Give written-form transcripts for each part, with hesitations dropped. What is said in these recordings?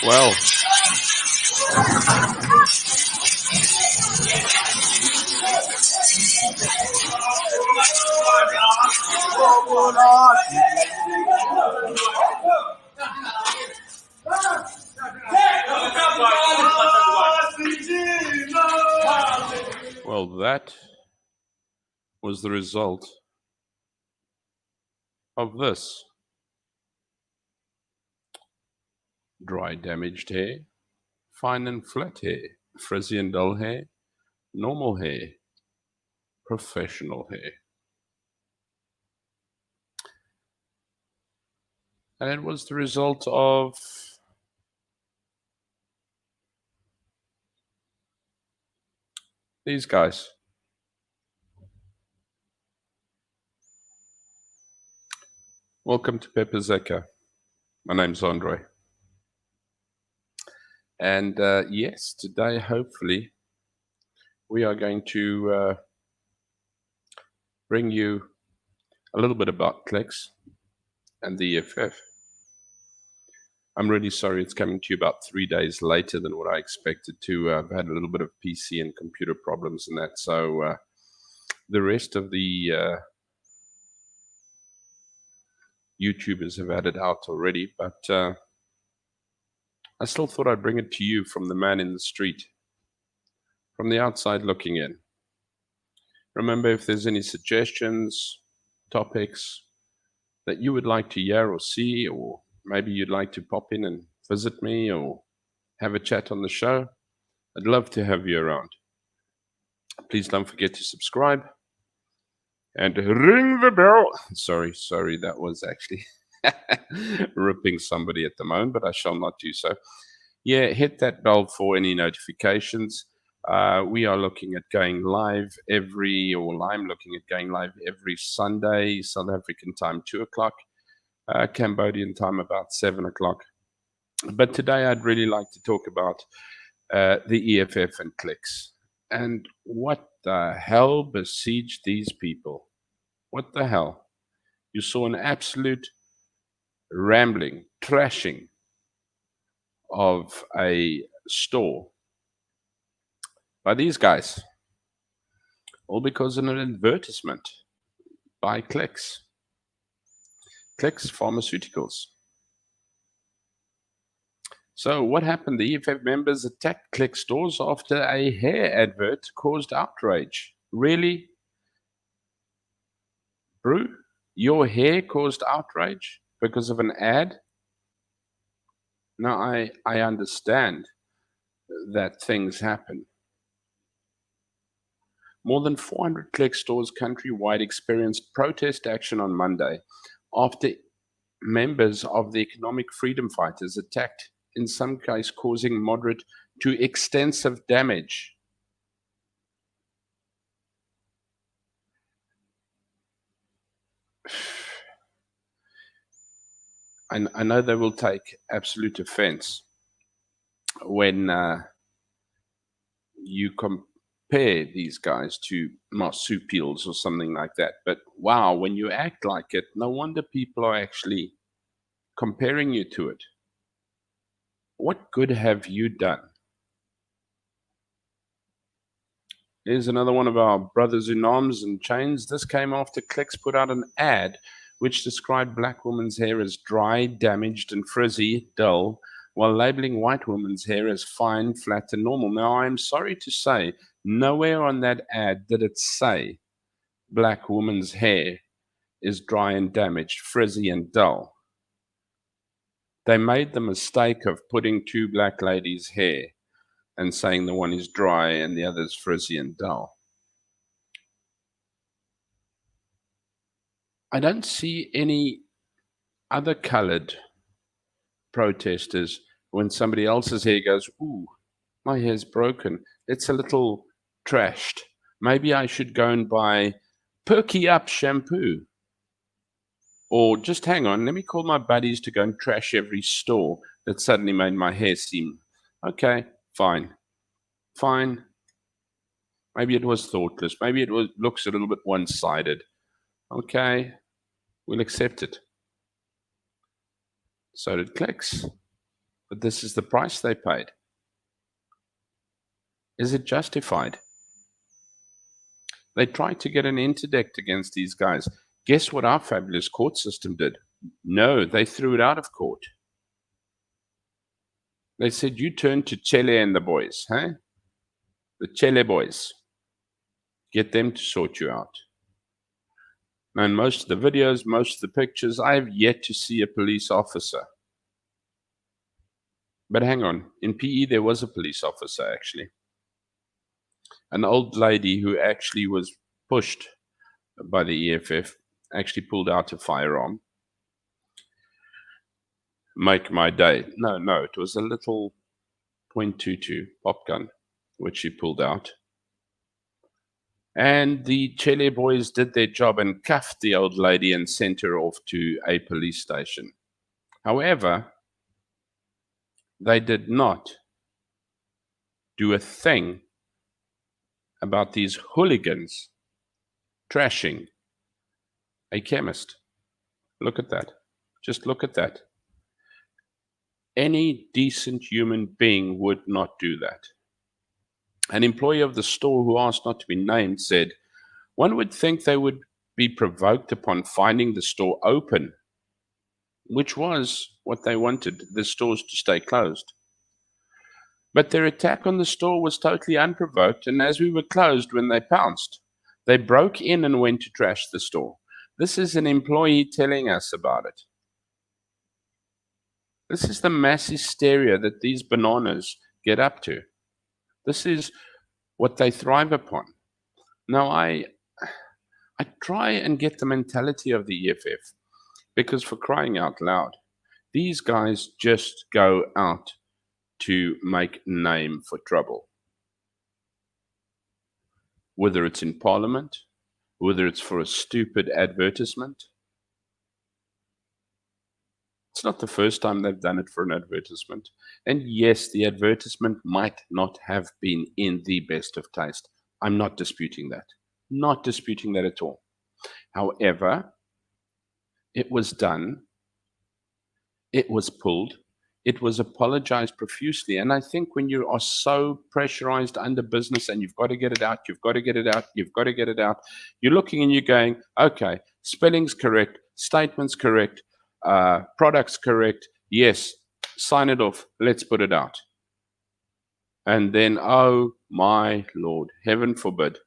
Well, that was the result of this. Dry, damaged hair, fine and flat hair, frizzy and dull hair, normal hair, professional hair. And it was the result of these guys. Welcome to Pepper Zeka. My name's Andre. And yes, today, hopefully, we are going to bring you a little bit about Clicks and the EFF. I'm really sorry it's coming to you about 3 days later than what I expected to. I've had a little bit of PC and computer problems and that. So the rest of the YouTubers have had it out already. But I still thought I'd bring it to you from the man in the street, from the outside looking in. Remember, if there's any suggestions, topics that you would like to hear or see, or maybe you'd like to pop in and visit me or have a chat on the show, I'd love to have you around. Please don't forget to subscribe and ring the bell. Sorry, that was actually ripping somebody at the moment, but I shall not do so. Yeah, hit that bell for any notifications. We are looking at going live I'm looking at going live every Sunday, South African time, 2 o'clock, Cambodian time, about 7 o'clock. But today I'd really like to talk about the EFF and Clicks. And what the hell besieged these people? What the hell? You saw an absolute rambling, trashing of a store by these guys, all because of an advertisement by Clicks Pharmaceuticals. So what happened? The EFF members attacked Clicks stores after a hair advert caused outrage. Really? Brew? Your hair caused outrage because of an ad? Now, I understand that things happen. More than 400 Clicks stores countrywide experienced protest action on Monday after members of the economic freedom fighters attacked, in some cases causing moderate to extensive damage. I know they will take absolute offense when you compare these guys to marsupials or something like that. But wow, when you act like it, no wonder people are actually comparing you to it. What good have you done? Here's another one of our brothers in arms and chains. This came after Clicks put out an ad which described black women's hair as dry, damaged, and frizzy, dull, while labeling white women's hair as fine, flat, and normal. Now, I'm sorry to say, nowhere on that ad did it say black woman's hair is dry and damaged, frizzy, and dull. They made the mistake of putting two black ladies' hair and saying the one is dry and the other is frizzy and dull. I don't see any other colored protesters when somebody else's hair goes, ooh, my hair's broken. It's a little trashed. Maybe I should go and buy Perky Up shampoo. Or just hang on, let me call my buddies to go and trash every store that suddenly made my hair seem, okay, fine. Maybe it was thoughtless. Maybe it looks a little bit one-sided. Okay, we'll accept it. So did Clicks. But this is the price they paid. Is it justified? They tried to get an interdict against these guys. Guess what our fabulous court system did? No, they threw it out of court. They said, you turn to Chele and the boys, huh? The Chele boys. Get them to sort you out. And most of the videos, most of the pictures, I have yet to see a police officer. But hang on, in PE there was a police officer actually. An old lady who actually was pushed by the EFF actually pulled out a firearm. Make my day. No, it was a little .22 pop gun, which she pulled out. And the Chele boys did their job and cuffed the old lady and sent her off to a police station. However, they did not do a thing about these hooligans trashing a chemist. Look at that. Just look at that. Any decent human being would not do that. An employee of the store who asked not to be named said, one would think they would be provoked upon finding the store open, which was what they wanted, the stores to stay closed. But their attack on the store was totally unprovoked, and as we were closed when they pounced, they broke in and went to trash the store. This is an employee telling us about it. This is the mass hysteria that these bananas get up to. This is what they thrive upon. Now, I try and get the mentality of the EFF, because for crying out loud, these guys just go out to make name for trouble. Whether it's in Parliament, whether it's for a stupid advertisement. It's not the first time they've done it for an advertisement. And yes, the advertisement might not have been in the best of taste. I'm not disputing that. Not disputing that at all. However, it was done. It was pulled. It was apologized profusely. And I think when you are so pressurized under business and you've got to get it out, you've got to get it out, you've got to get it out, you're looking and you're going, okay, spelling's correct, statement's correct, product's correct, yes, sign it off, let's put it out. And then, oh my Lord, heaven forbid,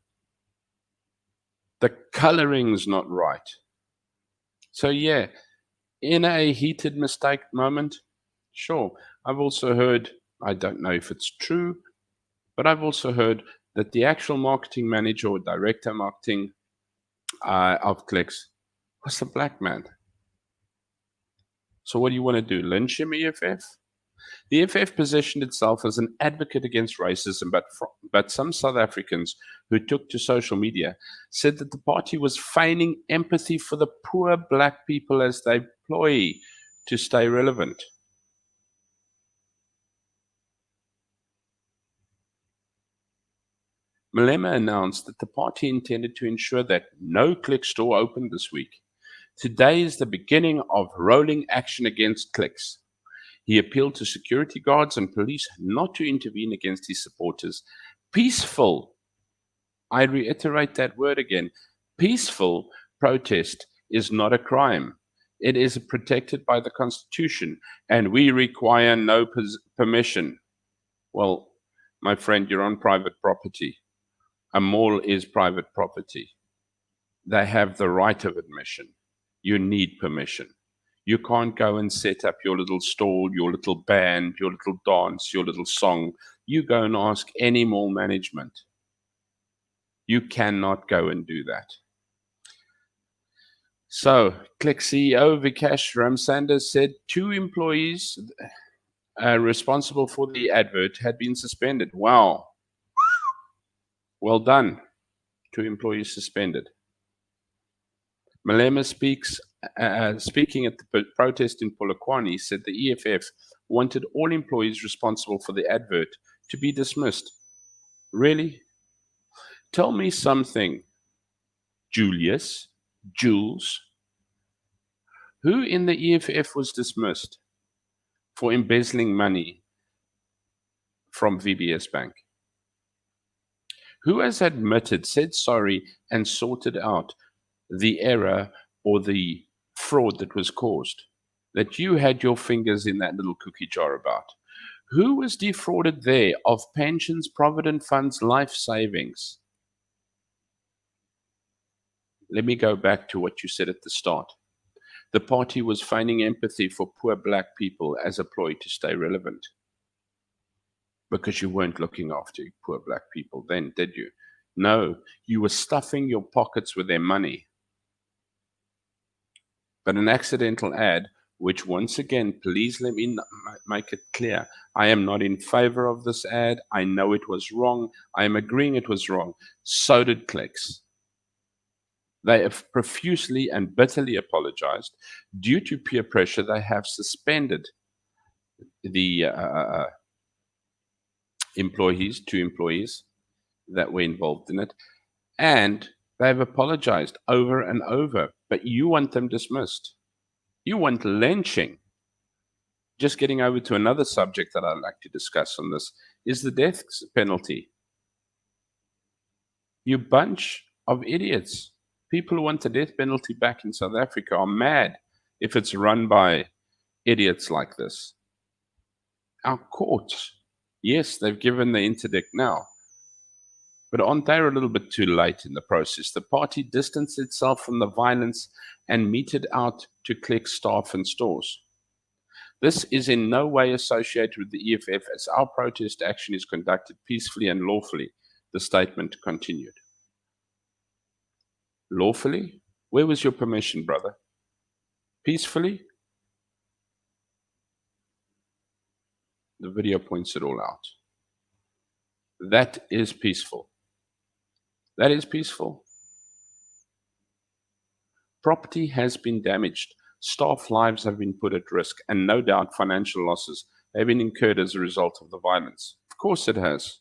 the coloring's not right. So yeah, in a heated mistake moment, sure. I've also heard, I don't know if it's true, but I've also heard that the actual marketing manager or director marketing of Clicks was a black man. So what do you want to do? Lynch him, EFF? The EFF positioned itself as an advocate against racism, but some South Africans who took to social media said that the party was feigning empathy for the poor black people as they ploy to stay relevant. Malema announced that the party intended to ensure that no Clicks store opened this week. Today is the beginning of rolling action against Clicks. He appealed to security guards and police not to intervene against his supporters. Peaceful, I reiterate that word again, peaceful protest is not a crime. It is protected by the Constitution, and we require no permission. Well, my friend, you're on private property. A mall is private property. They have the right of admission. You need permission. You can't go and set up your little stall, your little band, your little dance, your little song. You go and ask any mall management. You cannot go and do that. So, Clicks CEO Vikash Ramsanders said 2 employees responsible for the advert had been suspended. Wow. Well done. 2 employees suspended. Malema speaking at the protest in Polokwane, said the EFF wanted all employees responsible for the advert to be dismissed. Really? Tell me something, Jules, who in the EFF was dismissed for embezzling money from VBS Bank? Who has admitted, said sorry, and sorted out the error or the fraud that was caused, that you had your fingers in that little cookie jar about? Who was defrauded there of pensions, provident funds, life savings? Let me go back to what you said at the start. The party was feigning empathy for poor black people as a ploy to stay relevant. Because you weren't looking after poor black people then, did you? No, you were stuffing your pockets with their money. But an accidental ad, which once again, please let me make it clear, I am not in favor of this ad. I know it was wrong. I am agreeing it was wrong. So did Clicks. They have profusely and bitterly apologized. Due to peer pressure, they have suspended the two employees that were involved in it, and they've apologized over and over, but you want them dismissed. You want lynching. Just getting over to another subject that I'd like to discuss on this is the death penalty. You bunch of idiots. People who want the death penalty back in South Africa are mad if it's run by idiots like this. Our courts, yes, they've given the interdict now, but aren't they a little bit too late in the process? The party distanced itself from the violence and meted out to Clicks staff and stores. This is in no way associated with the EFF, as our protest action is conducted peacefully and lawfully, the statement continued. Lawfully? Where was your permission, brother? Peacefully? The video points it all out. That is peaceful. That is peaceful. Property has been damaged. Staff lives have been put at risk, and no doubt financial losses have been incurred as a result of the violence. Of course it has.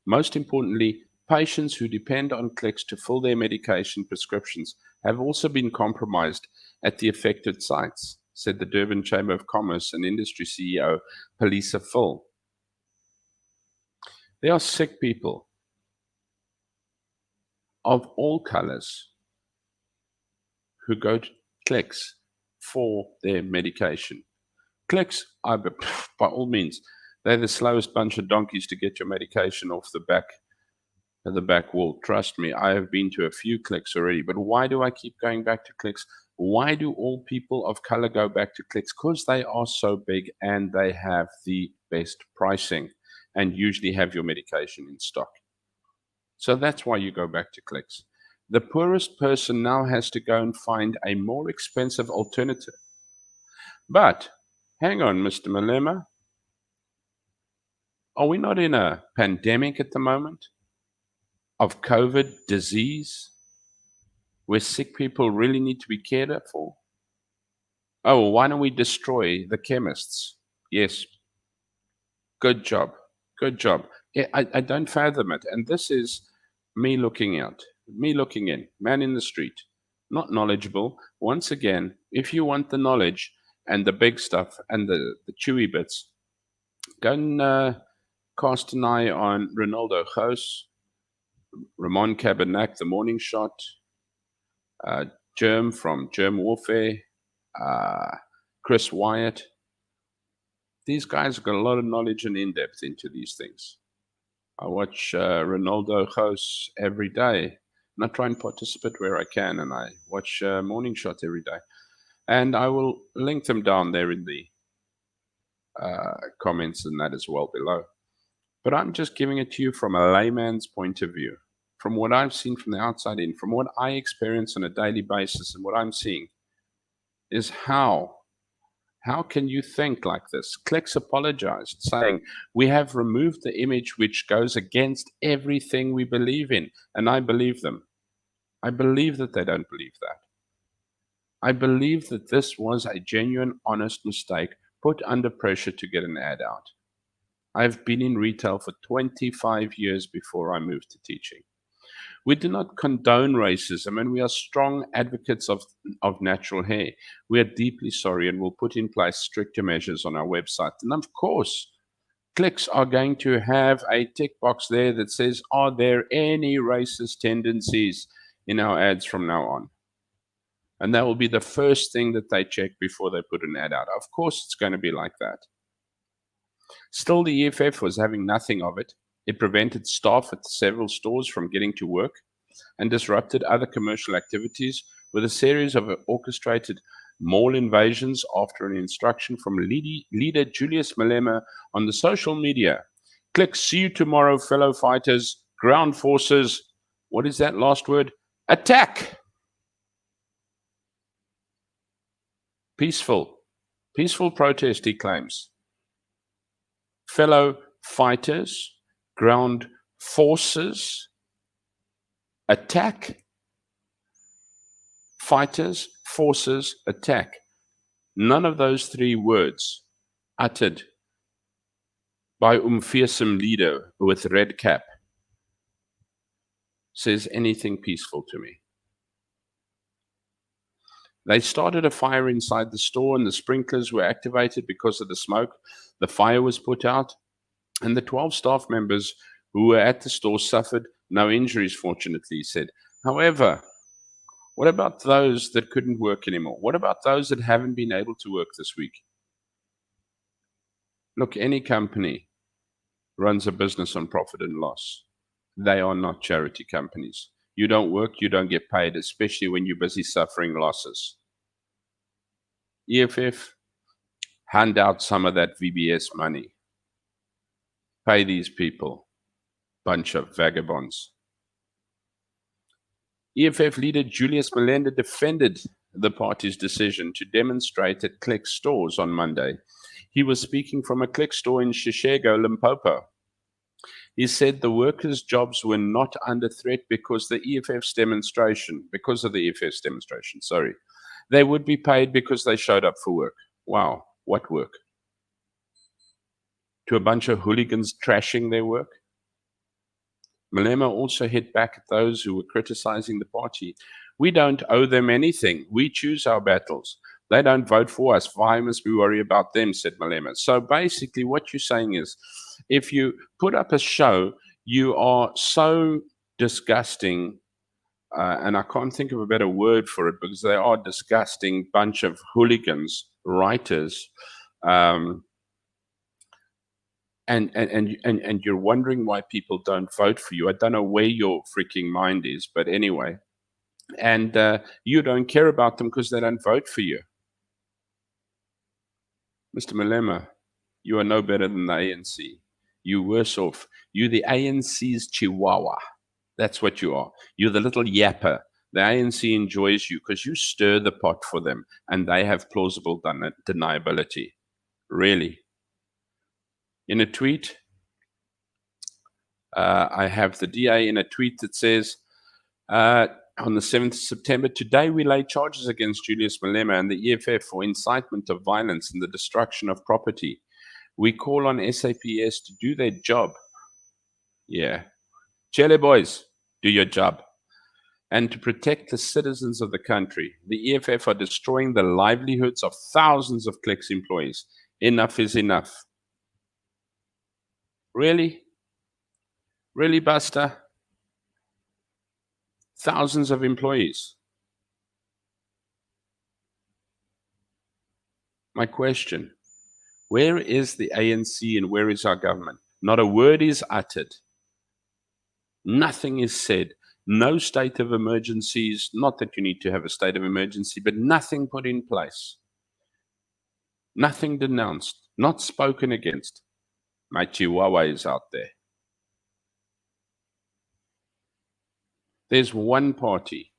Most importantly, patients who depend on Clicks to fill their medication prescriptions have also been compromised at the affected sites, said the Durban Chamber of Commerce and Industry CEO, Palisa Phil. There are sick people of all colors who go to Clicks for their medication. Clicks, by all means, they're the slowest bunch of donkeys to get your medication off the back wall. Trust me, I have been to a few Clicks already. But why do I keep going back to Clicks? Why do all people of color go back to Clicks? Because they are so big and they have the best pricing and usually have your medication in stock. So that's why you go back to Clicks. The poorest person now has to go and find a more expensive alternative. But hang on, Mr. Malema. Are we not in a pandemic at the moment of COVID disease where sick people really need to be cared for? Oh, why don't we destroy the chemists? Yes. Good job. Good job. I don't fathom it. And this is me looking in, man in the street, not knowledgeable. Once again, if you want the knowledge and the big stuff and the chewy bits, go and cast an eye on Ronaldo Gous, Ramon Cabernac, The Morning Shot, Germ from Germ Warfare, Chris Wyatt. These guys have got a lot of knowledge and in-depth into these things. I watch Ronaldo Gous every day, and I try and participate where I can, and I watch Morning Shot every day. And I will link them down there in the comments and that as well below. But I'm just giving it to you from a layman's point of view, from what I've seen from the outside in, from what I experience on a daily basis, and what I'm seeing is how can you think like this? Clicks apologized, saying, we have removed the image which goes against everything we believe in. And I believe them. I believe that they don't believe that. I believe that this was a genuine, honest mistake put under pressure to get an ad out. I've been in retail for 25 years before I moved to teaching. We do not condone racism, and we are strong advocates of natural hair. We are deeply sorry and will put in place stricter measures on our website. And of course, Clicks are going to have a tick box there that says, are there any racist tendencies in our ads from now on? And that will be the first thing that they check before they put an ad out. Of course, it's going to be like that. Still, the EFF was having nothing of it. It prevented staff at several stores from getting to work and disrupted other commercial activities with a series of orchestrated mall invasions after an instruction from leader Julius Malema on the social media. Click, see you tomorrow, fellow fighters, ground forces. What is that last word? Attack! Peaceful protest, he claims. Fellow fighters, ground forces, attack. Fighters, forces, attack. None of those three words uttered by fearsome leader with red cap says anything peaceful to me. They started a fire inside the store and the sprinklers were activated because of the smoke. The fire was put out and the 12 staff members who were at the store suffered no injuries, fortunately, he said. However, what about those that couldn't work anymore? What about those that haven't been able to work this week? Look, any company runs a business on profit and loss. They are not charity companies. You don't work, you don't get paid, especially when you're busy suffering losses. EFF, hand out some of that VBS money. Pay these people. Bunch of vagabonds. EFF leader Julius Malema defended the party's decision to demonstrate at Clicks stores on Monday. He was speaking from a Clicks store in Shishego, Limpopo. He said the workers' jobs were not under threat because of the EFF's demonstration, They would be paid because they showed up for work. Wow, what work? To a bunch of hooligans trashing their work? Malema also hit back at those who were criticizing the party. We don't owe them anything. We choose our battles. They don't vote for us. Why must we worry about them, said Malema. So basically what you're saying is, if you put up a show, you are so disgusting, and I can't think of a better word for it because they are a disgusting bunch of hooligans, writers, and you're wondering why people don't vote for you. I don't know where your freaking mind is, but anyway. And you don't care about them because they don't vote for you. Mr. Malema, you are no better than the ANC. You're worse off. You're the ANC's chihuahua. That's what you are. You're the little yapper. The ANC enjoys you because you stir the pot for them and they have plausible deniability. Really. In a tweet, I have the DA in a tweet that says, on the 7th of September, today we lay charges against Julius Malema and the EFF for incitement of violence and the destruction of property. We call on SAPS to do their job. Yeah. Chele boys, do your job. And to protect the citizens of the country. The EFF are destroying the livelihoods of thousands of Clicks employees. Enough is enough. Really? Really, Buster? Thousands of employees. My question, where is the ANC and where is our government? Not a word is uttered. Nothing is said. No state of emergencies. Not that you need to have a state of emergency, but nothing put in place. Nothing denounced. Not spoken against. My chihuahua is out there. There's one party,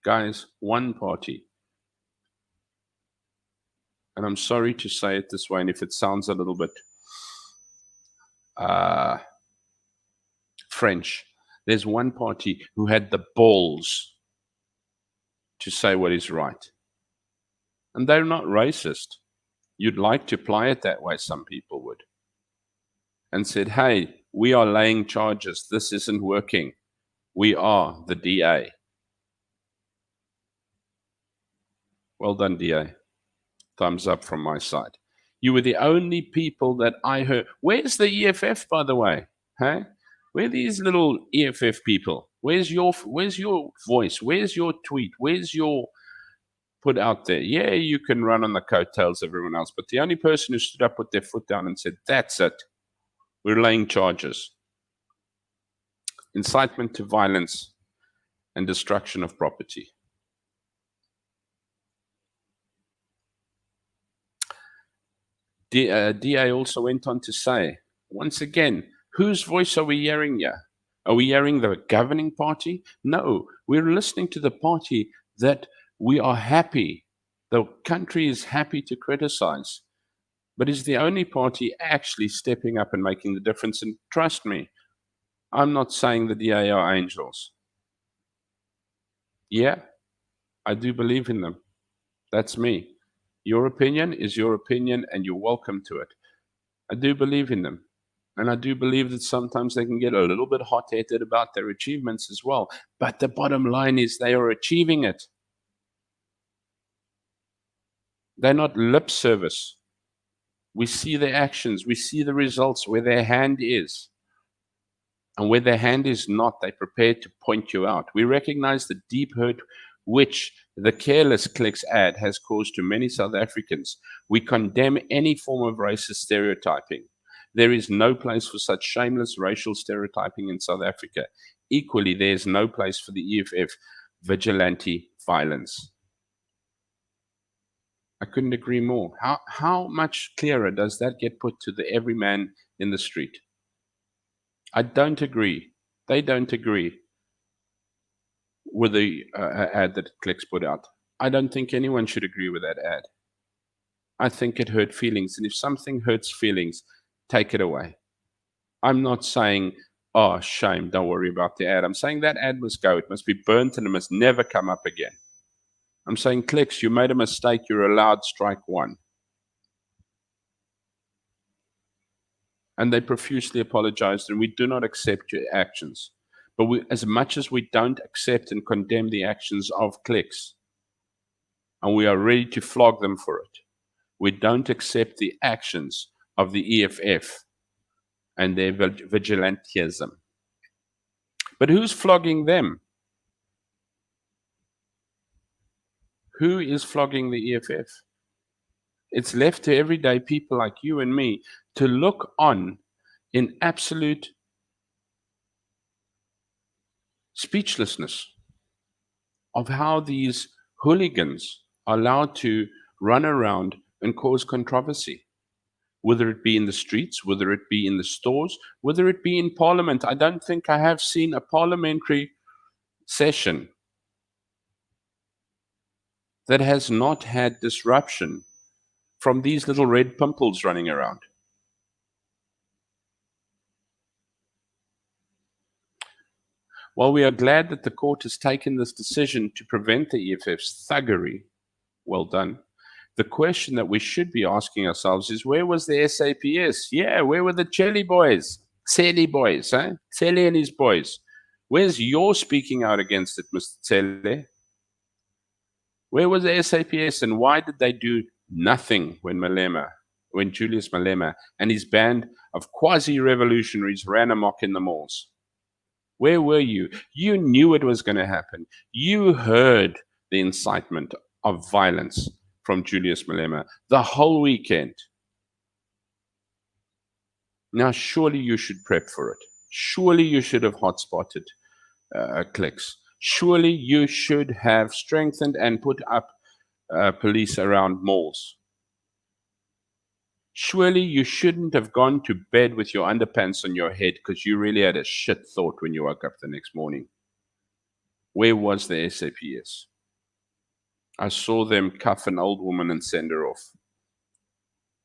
guys, one party. And I'm sorry to say it this way, and if it sounds a little bit French, there's one party who had the balls to say what is right. And they're not racist. You'd like to apply it that way, some people would. And said, hey, we are laying charges. This isn't working. We are the DA. Well done, DA. Thumbs up from my side. You were the only people that I heard. Where's the EFF, by the way? Hey, where are these little EFF people? Where's your voice? Where's your tweet? Where's your put out there? Yeah, you can run on the coattails of everyone else, but the only person who stood up, put their foot down, and said, "That's it. We're laying charges. Incitement to violence and destruction of property." DA also went on to say, once again, whose voice are we hearing here? Are we hearing the governing party? No, we're listening to the party that we are happy, the country is happy to criticize, but is the only party actually stepping up and making the difference. And trust me, I'm not saying the DA are angels. Yeah, I do believe in them. That's me. Your opinion is your opinion, and you're welcome to it. I do believe in them. And I do believe that sometimes they can get a little bit hot-headed about their achievements as well. But the bottom line is they are achieving it. They're not lip service. We see their actions. We see the results where their hand is. And where their hand is not, they're prepared to point you out. We recognize the deep hurt which the careless Clicks ad has caused to many South Africans. We condemn any form of racist stereotyping. There is no place for such shameless racial stereotyping in South Africa. Equally, there is no place for the EFF vigilante violence. I couldn't agree more. How much clearer does that get put to the everyman in the street? I don't agree. They don't agree with the ad that Clicks put out. I don't think anyone should agree with that ad. I think it hurt feelings. And if something hurts feelings, take it away. I'm not saying, oh, shame, don't worry about the ad. I'm saying that ad must go. It must be burnt and it must never come up again. I'm saying, Clicks, you made a mistake. You're allowed strike one. And they profusely apologized, and we do not accept your actions. But as much as we don't accept and condemn the actions of Clicks, and we are ready to flog them for it, we don't accept the actions of the EFF and their vigilantism. But who's flogging them? Who is flogging the EFF? It's left to everyday people like you and me to look on in absolute speechlessness of how these hooligans are allowed to run around and cause controversy, whether it be in the streets, whether it be in the stores, whether it be in Parliament. I don't think I have seen a parliamentary session that has not had disruption from these little red pimples running around. While we are glad that the court has taken this decision to prevent the EFF's thuggery, well done, the question that we should be asking ourselves is, where was the SAPS? Yeah, where were the Chelly boys? Chelly boys, eh? Chelly and his boys. Where's your speaking out against it, Mr. Chelly? Where was the SAPS, and why did they do nothing when Julius Malema and his band of quasi-revolutionaries ran amok in the malls? Where were you? You knew it was going to happen. You heard the incitement of violence from Julius Malema the whole weekend. Now, surely you should prep for it. Surely you should have hotspotted Clicks. Surely you should have strengthened and put up police around malls. Surely you shouldn't have gone to bed with your underpants on your head because you really had a shit thought when you woke up the next morning. Where was the SAPS? I saw them cuff an old woman and send her off,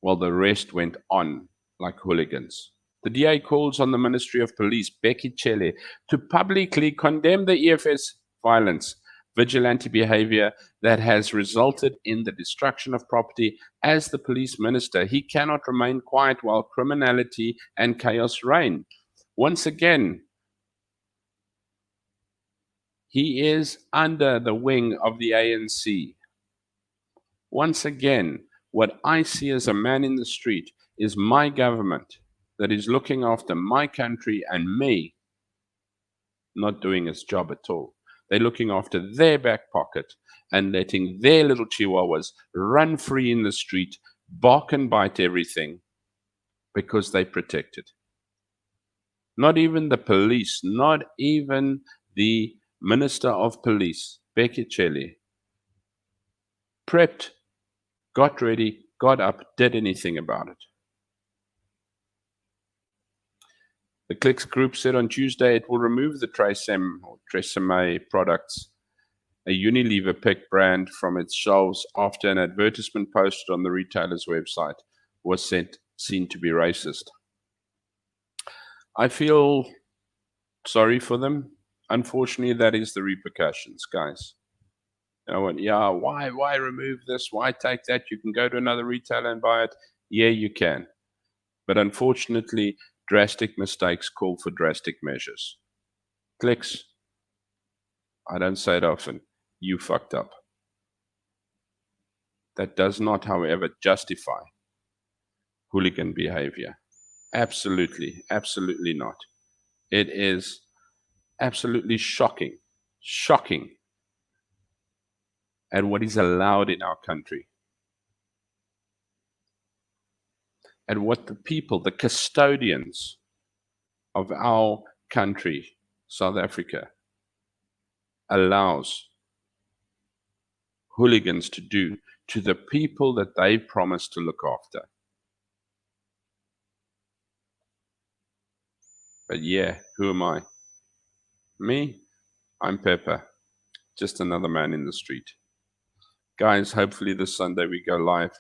while the rest went on like hooligans. The DA calls on the Ministry of Police, Becky Cele, to publicly condemn the EFF's violence, vigilante behavior that has resulted in the destruction of property. As the police minister, he cannot remain quiet while criminality and chaos reign. Once again, He is under the wing of the ANC. Once again, what I see as a man in the street is my government that is looking after my country and me not doing its job at all. They're looking after their back pocket and letting their little chihuahuas run free in the street, bark and bite everything because they protect it. Not even the police, not even the Minister of Police, Becky Shelley, prepped, got ready, got up, did anything about it. The Clicks Group said on Tuesday it will remove the Tresemme products, a Unilever pick brand, from its shelves after an advertisement posted on the retailer's website was seen to be racist. I feel sorry for them. Unfortunately, that is the repercussions, guys. I went, yeah, why remove this? Why take that? You can go to another retailer and buy it. Yeah, you can. But unfortunately, drastic mistakes call for drastic measures. Clicks, I don't say it often, you fucked up. That does not, however, justify hooligan behavior. Absolutely, absolutely not. It is absolutely shocking at what is allowed in our country. And what the people, the custodians of our country, South Africa, allows hooligans to do to the people that they promised to look after. But yeah, who am I? Me? I'm Pepper, just another man in the street. Guys, hopefully this Sunday we go live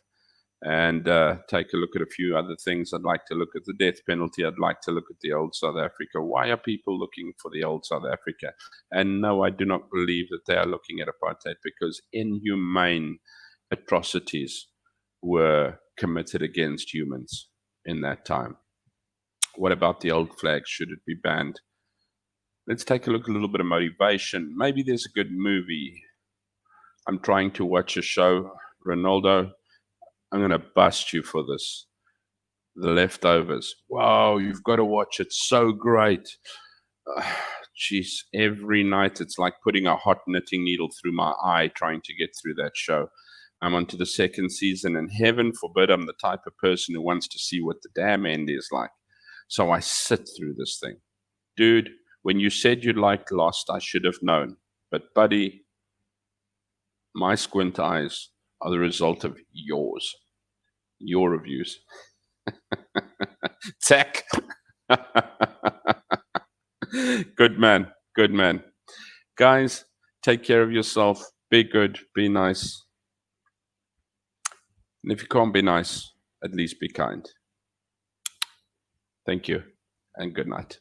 and take a look at a few other things. I'd like to look at the death penalty. I'd like to look at the old South Africa. Why are people looking for the old South Africa? And no, I do not believe that they are looking at apartheid, because inhumane atrocities were committed against humans in that time. What about the old flag? Should it be banned? Let's take a look at a little bit of motivation. Maybe there's a good movie. I'm trying to watch a show. Ronaldo, I'm going to bust you for this. The Leftovers. Wow, you've got to watch it. So great. Jeez, every night it's like putting a hot knitting needle through my eye trying to get through that show. I'm on to the second season, and heaven forbid I'm the type of person who wants to see what the damn end is like. So I sit through this thing. Dude, when you said you liked Lost, I should have known. But buddy, my squint eyes are the result of yours. Your reviews. Tech. Good man. Good man. Guys, take care of yourself. Be good. Be nice. And if you can't be nice, at least be kind. Thank you and good night.